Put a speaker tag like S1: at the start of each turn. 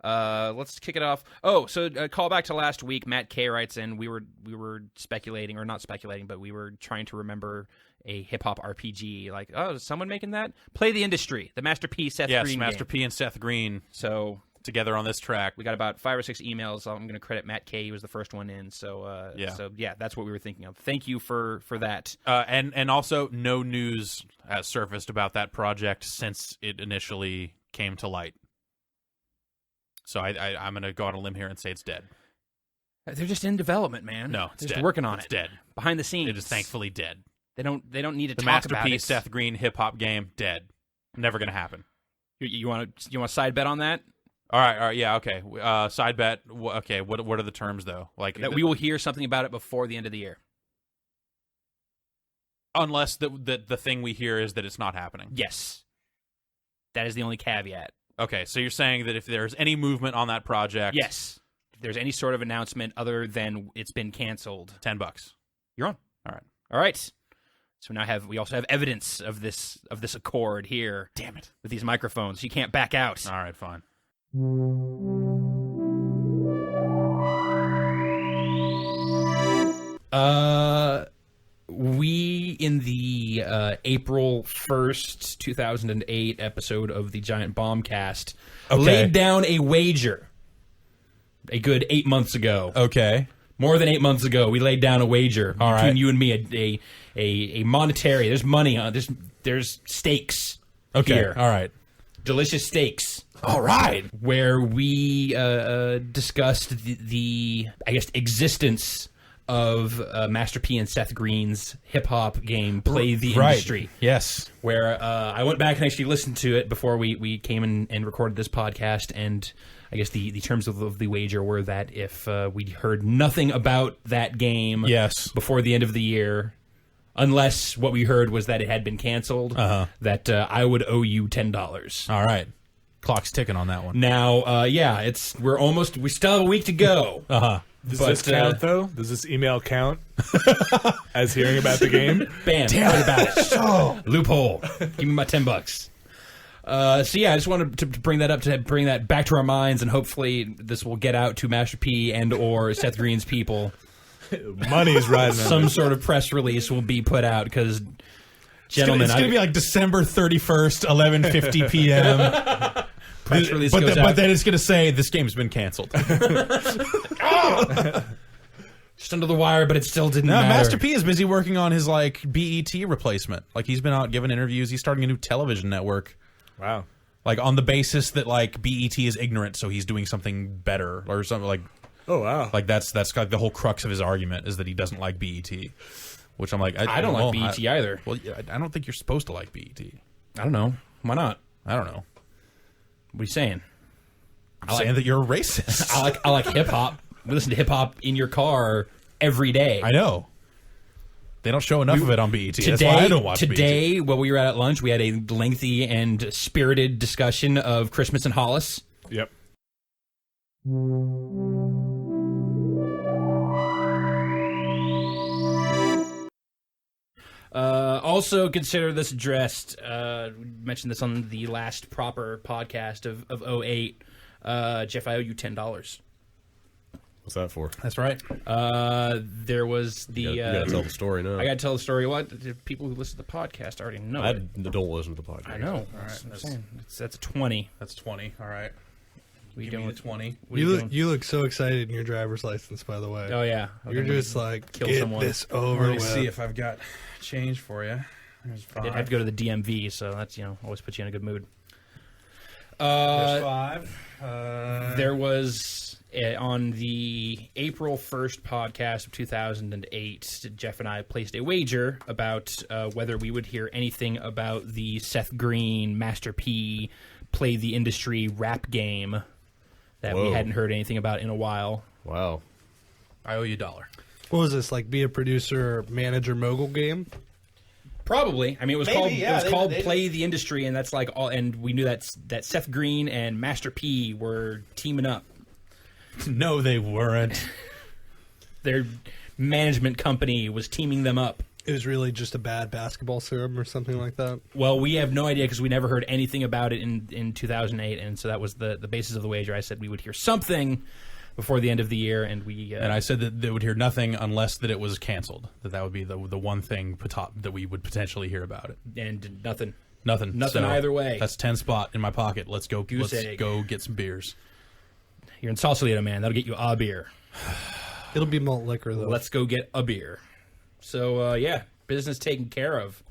S1: Let's kick it off. Oh, so call back to last week. Matt K writes in. We were speculating, or not speculating, but we were trying to remember a hip hop RPG. Like, oh, is someone making that? Play the Industry, the Master P Seth Green.
S2: Yes, Master
S1: game.
S2: P and Seth Green.
S1: So
S2: together on this track.
S1: We got about 5 or 6 emails. I'm going to credit Matt K. He was the first one in. So yeah, that's what we were thinking of. Thank you for that.
S2: And also, no news has surfaced about that project since it initially came to light. So I'm going to go on a limb here and say it's dead.
S1: They're just in development, man.
S2: No, it's
S1: They're
S2: dead.
S1: just working on
S2: it's
S1: it.
S2: dead.
S1: Behind the scenes.
S2: It is thankfully dead.
S1: They don't need to
S2: the
S1: talk about it.
S2: The Master P Seth Green hip hop game, dead. Never going to happen.
S1: You want to side bet on that?
S2: All right, yeah, okay. Side bet. Okay, what are the terms though? Like
S1: that we will hear something about it before the end of the year.
S2: Unless the thing we hear is that it's not happening.
S1: Yes. That is the only caveat.
S2: Okay, so you're saying that if there's any movement on that project...
S1: Yes. If there's any sort of announcement other than it's been canceled...
S2: $10.
S1: You're on. All right. So now we also have evidence of this accord here.
S2: Damn it.
S1: With these microphones. You can't back out.
S2: All right, fine.
S1: We, in the April 1st, 2008 episode of the Giant Bombcast, laid down a wager a good 8 months ago.
S3: Okay.
S1: More than 8 months ago, we laid down a wager between you and me, a monetary, there's money on, there's stakes here.
S3: All right.
S1: Delicious steaks.
S3: All right.
S1: Where we discussed the I guess, existence of Master P and Seth Green's hip-hop game, Play the Industry.
S3: Yes.
S1: Where I went back and actually listened to it before we came in and recorded this podcast, and I guess the terms of the wager were that if we heard nothing about that game before the end of the year, unless what we heard was that it had been canceled, that I would owe you $10.
S3: All right. Clock's ticking on that one.
S1: Now, we still have a week to go.
S4: Does this count, though? Does this email count as hearing about the game?
S1: Bam. Right about it. Loophole. Give me my $10. I just wanted to bring that up, to bring that back to our minds, and hopefully this will get out to Master P and or Seth Green's people.
S4: Money's rising.
S1: Some sort of press release will be put out, because, gentlemen...
S3: It's going to be like December 31st, 11:50 p.m.
S1: Press release
S3: but
S1: goes out.
S3: then it's going to say, this game's been canceled.
S1: Just under the wire, but it still didn't matter.
S3: Master P is busy working on his BET replacement. Like, he's been out giving interviews. He's starting a new television network.
S4: Wow.
S3: Like, on the basis that BET is ignorant, so he's doing something better or something like.
S4: Oh wow.
S3: Like that's the whole crux of his argument, is that he doesn't like BET. Which I'm like,
S1: I don't like BET either.
S3: Well, I don't think you're supposed to like BET.
S1: I don't know. Why not?
S3: I don't know.
S1: What are you saying?
S3: I'm saying that you're a racist.
S1: I like hip hop. We listen to hip hop in your car every day.
S3: I know. They don't show enough of it on BET. That's why I don't watch BET.
S1: Today, while we were out at lunch, we had a lengthy and spirited discussion of Christmas in Hollis.
S4: Yep.
S1: Also, consider this addressed. We mentioned this on the last proper podcast of 08. Jeff, I owe you $10.
S4: What's that for?
S3: That's right.
S1: There was the...
S5: You gotta tell the story now.
S1: I gotta tell the story. What? The people who listen to the podcast already know
S4: I
S1: it.
S4: don't listen to the podcast.
S1: I know.
S3: All right.
S1: That's a 20.
S3: That's 20. All right.
S1: Give
S3: me the 20.
S6: You look so excited in your driver's license, by the way.
S1: Oh, yeah.
S6: You're just like,
S1: kill
S6: get
S1: someone.
S6: this over
S3: Let me
S6: with.
S3: see if I've got change for you. There's
S1: I
S3: 5.
S1: did have to go to the DMV, so that's, always puts you in a good mood.
S3: There's 5.
S1: There was, on the April 1st podcast of 2008, Jeff and I placed a wager about whether we would hear anything about the Seth Green, Master P, Play the Industry rap game that we hadn't heard anything about in a while.
S4: Wow.
S3: I owe you $1.
S6: What was this, like be a producer, manager, mogul game?
S1: Probably. I mean, it was
S3: Maybe,
S1: called
S3: they
S1: Play the Industry, and that's like all. And we knew that Seth Green and Master P were teaming up.
S3: No, they weren't.
S1: Their management company was teaming them up.
S6: It was really just a bad basketball sim or something like that.
S1: Well, we have no idea because we never heard anything about it in 2008, and so that was the basis of the wager. I said we would hear something before the end of the year, and we
S3: And I said that they would hear nothing unless that it was canceled. That would be the one thing that we would potentially hear about it.
S1: and nothing.
S3: Nothing.
S1: Nothing either way.
S3: That's 10 spot in my pocket. Let's go.
S1: Goose
S3: let's
S1: egg.
S3: go get some beers.
S1: You're in Sausalito, man. That'll get you a beer.
S6: It'll be malt liquor, though.
S1: Let's go get a beer. So, yeah, business taken care of.